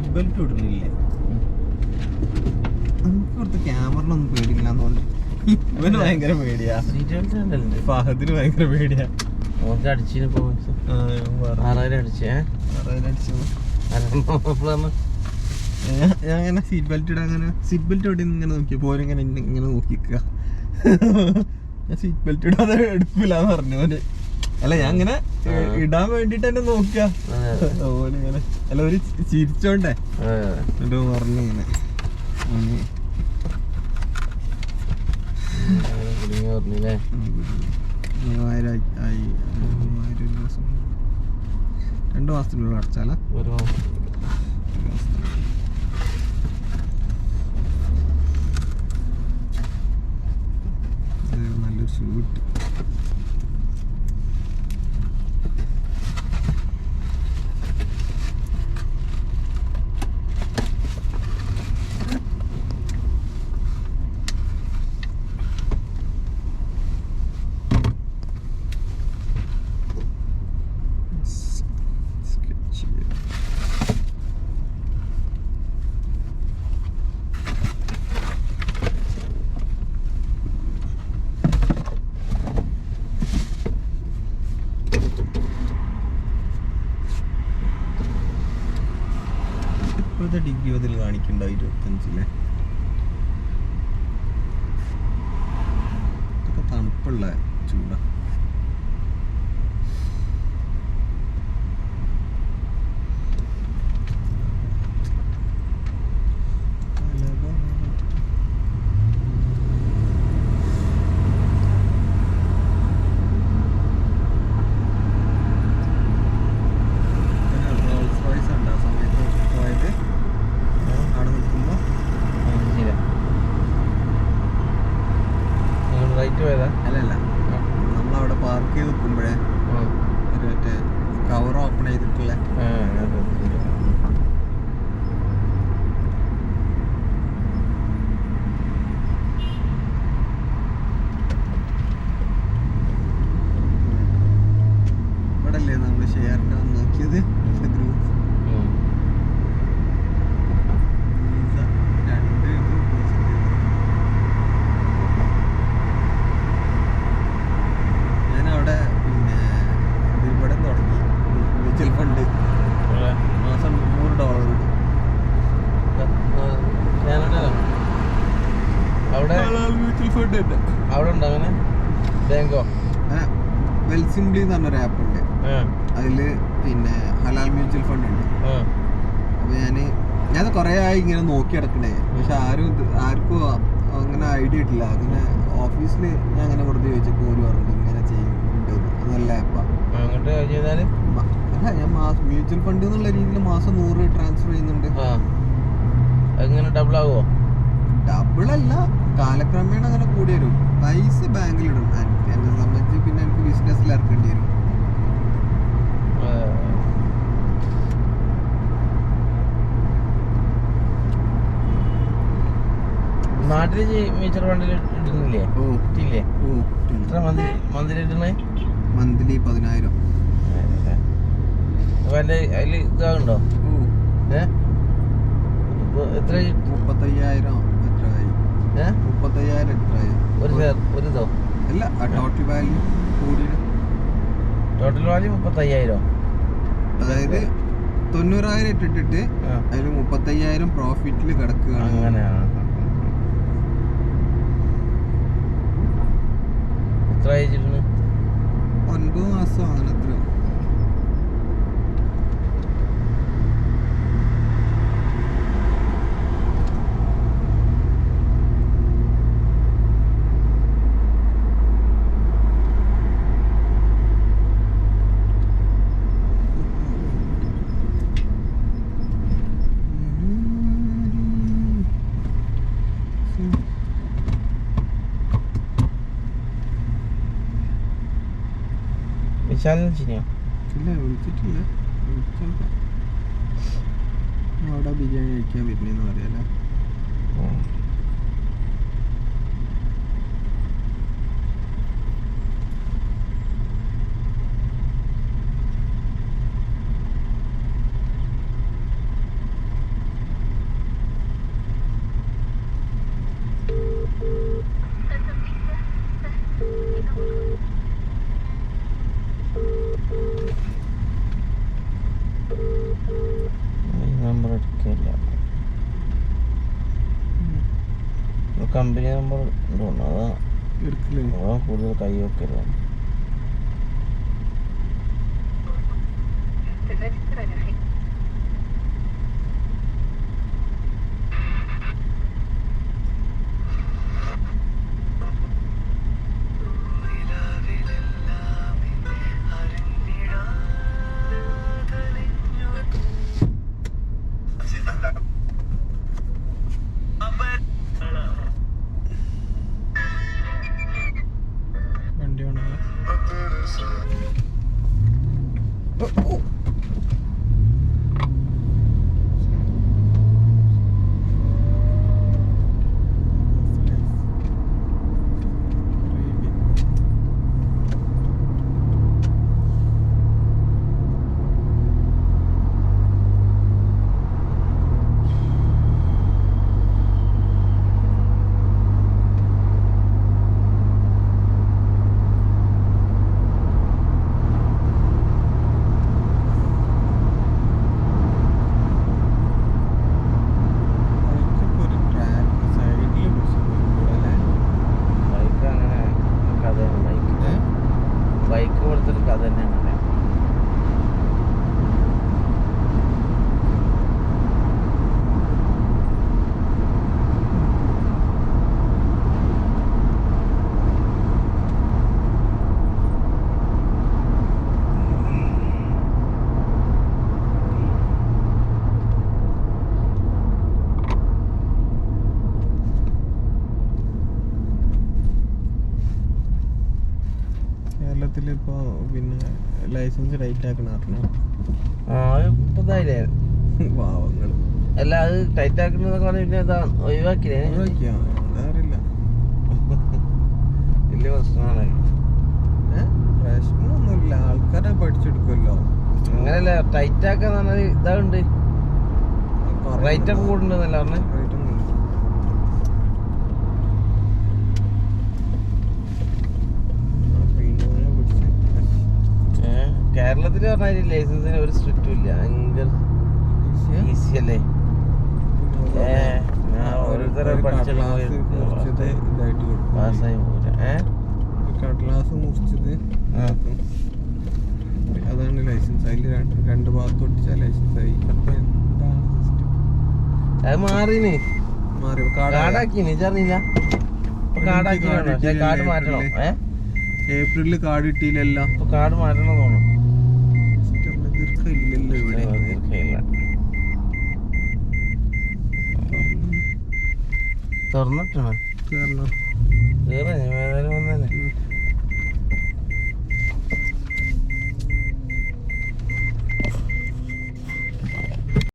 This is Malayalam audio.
Seat belt ഇടുന്നില്ലേ? നമുക്ക് ഇവിടുത്തെ ക്യാമറിനൊന്നും പേടിയില്ലാന്നോണ്ട് ഇവന് ഭയങ്കര പേടിയാ. ഫഹദിന് ഭയങ്കര പേടിയാ. ഞാൻ അങ്ങനെ സീറ്റ് ബെൽറ്റ് ഇടാൻ അങ്ങനെ സീറ്റ് ബെൽറ്റ് ഇട ഇങ്ങനെ നോക്കിയ പോലെ ഇങ്ങനെ നോക്കിക്ക. ഞാൻ സീറ്റ് ബെൽറ്റ് ഇടാതെ എടുക്കൂലെന്ന് പറഞ്ഞു ഓന്. അല്ല ഞാൻ ഇങ്ങനെ ഇടാൻ വേണ്ടിട്ട് തന്നെ നോക്കുക. ഓനിങ്ങനെ അല്ല ഒരു ചിരിച്ചോണ്ടേ എന്നിട്ട് പറഞ്ഞു ഇങ്ങനെ പറഞ്ഞില്ലേ 3000 ആയി. 2 മാസത്തിനുള്ളിൽ അടച്ചാല ഒരു നല്ലൊരു ഷൂട്ട്. ഇപ്പോഴത്തെ ഡിഗ്രി അതിൽ കാണിക്കണ്ട 25. ഇതൊക്കെ തണുപ്പുള്ള ചൂടാ. അല്ലല്ല, നമ്മളവിടെ പാർക്ക് ചെയ്ത് നിൽക്കുമ്പോഴേ ഒരു മറ്റേ കവർ ഓപ്പൺ ചെയ്തിട്ടുള്ള ഇവിടെ അല്ലേ നമ്മൾ ഷെയറിന് നോക്കിയത് ഗ്രൂപ്പ്. മാസം $100 മ്യൂച്വൽ ഫണ്ട് ഉണ്ട്. അവിടെ ഉണ്ടോ അങ്ങനെ ബാങ്കോ? വെൽസിംബ്ലി എന്ന് പറഞ്ഞൊരു ആപ്പ് ഉണ്ട്. അതില് പിന്നെ ഹലാൽ മ്യൂച്വൽ ഫണ്ട് ഉണ്ട്. അപ്പൊ ഞാൻ കുറേ ആയി ഇങ്ങനെ നോക്കി കിടക്കണേ. പക്ഷെ ആർക്കും അങ്ങനെ ഐഡിയ ഇട്ടില്ല. അങ്ങനെ ഓഫീസിൽ ഞാൻ അങ്ങനെ വെറുതെ ചോദിച്ചപ്പോൾ ഒരു പറഞ്ഞു ഇങ്ങനെ ചെയ്യുന്നുണ്ട്. അത് നല്ല ആപ്പാ. അല്ല ഞാൻ മ്യൂച്വൽ ഫണ്ട് എന്നുള്ള രീതിയിൽ മാസം 100 ട്രാൻസ്ഫർ ചെയ്യുന്നുണ്ട്. അങ്ങനെ ഡബിൾ ആവോ? ഡബിൾ അല്ല, കാലക്രമേണ അങ്ങനെ കൂടി വരും. പൈസ ബാങ്കിലിടും. എന്നെ സംബന്ധിച്ച് പിന്നെ എനിക്ക് ബിസിനസ്സിൽ ഇറക്കേണ്ടി വരും. നാട്ടില് മ്യൂച്വൽ ഫണ്ടിൽ ഇടുന്നില്ലേ? എത്ര മന്ത്ലി ഇടണേ? മന്ത്ലി 10,000. അതിൽ ഇതാകുണ്ടോ? എത്ര? 35,000 എത്രയായി? 35,000 എത്രയായി? ഒരു ഇതോ അല്ല, ടോട്ടൽ വാല്യൂ കൂടി. Total value 35,000. അതായത് 90,000 ഇട്ടിട്ട് അതിൽ 35,000 പ്രോഫിറ്റിൽ കിടക്കുകയാണ്. അങ്ങനെയാണ്. എത്ര അയച്ചിട്ടുണ്ട്? 9 മാസം അങ്ങനെ എത്ര. വിശാലിനെ ചിനിയോ? ഇല്ല, വിളിച്ചിട്ടില്ല. അവിടെ ബിരിയാണി കഴിക്കാൻ വരുന്നതെന്ന് പറയാലോ. കമ്പനി നമ്പർ തോന്നുന്നു അതാ എടുക്കില്ലേ അതാ കൂടുതൽ കൈ വെക്കരുത്. വണ്ടി വേണോ ബൈക്ക് കൊടുത്തൊരു കഥ തന്നെയാണ്. കേരളത്തിൽ ഇപ്പൊ പിന്നെ ലൈസൻസ് ടൈറ്റ് ആക്കണ അറിഞ്ഞോ? ഇപ്പൊ ഇതായില്ലേ പാവങ്ങള് അല്ല അത് ടൈറ്റ് ആക്കുന്നതൊക്കെ പറഞ്ഞ പിന്നെ ഇതാ ഒഴിവാക്കില്ലേ? എന്താ അറിയില്ല. വലിയ പ്രശ്നമാണ്. പ്രശ്നമൊന്നുമില്ല, ആൾക്കാരെ പഠിച്ചെടുക്കുമല്ലോ. അങ്ങനെയല്ല ടൈറ്റ് ആക്കാന്ന് പറഞ്ഞാൽ ഇതാണ്ട് റേറ്റ് ഒക്കെ കൂടുന്നുണ്ടെന്നല്ല പറഞ്ഞേ. കേരളത്തിൽ പറഞ്ഞാൽ ലൈസൻസിന് ഒരു സ്ട്രിക്റ്റും ഇല്ല, ഭയങ്കര ഈസി അല്ലേ. ഓരോരുത്തരെ പാസ്സായി പോരാ. കടലാസ് മുറിച്ചത് അതാണ് ലൈസൻസ്. അതിൽ രണ്ട് ഭാഗത്ത് ഒട്ടിച്ചാൽ ലൈസൻസ് ആയി. എന്താണ് അത് മാറിന് മാറി കാർഡാക്കിന് അറിയില്ല. കാർഡ് മാറ്റണം. ഏപ്രിലിൽ കാർഡ് കിട്ടിയില്ലല്ലോ. ഇപ്പൊ കാർഡ് മാറ്റണം തോന്നുന്നു. ഇല്ലല്ലോ ഇവിടെ. തുറന്നിട്ടാണ് കേറണം. കേറാ